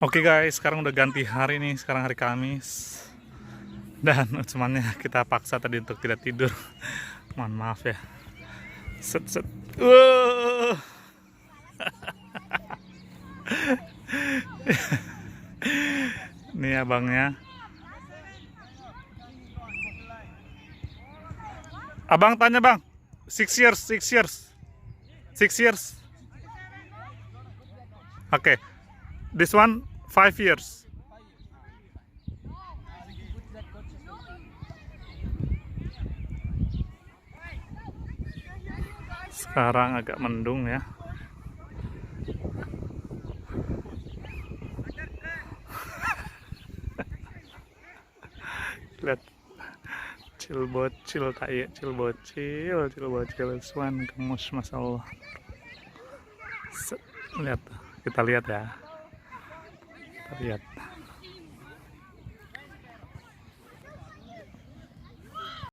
Oke guys, sekarang udah ganti hari nih, sekarang hari Kamis. Dan Utsmannya kita paksa tadi untuk tidak tidur. Mohon maaf ya. Set set. Wow. Nih abangnya. Abang tanya bang, 6 years, 6 years, 6 years. Oke, this one 5 years. Sekarang agak mendung ya. Lihat, cil bocil tai, cil bocil Utsman gemus masya Allah. Lihat, kita lihat ya, kita lihat.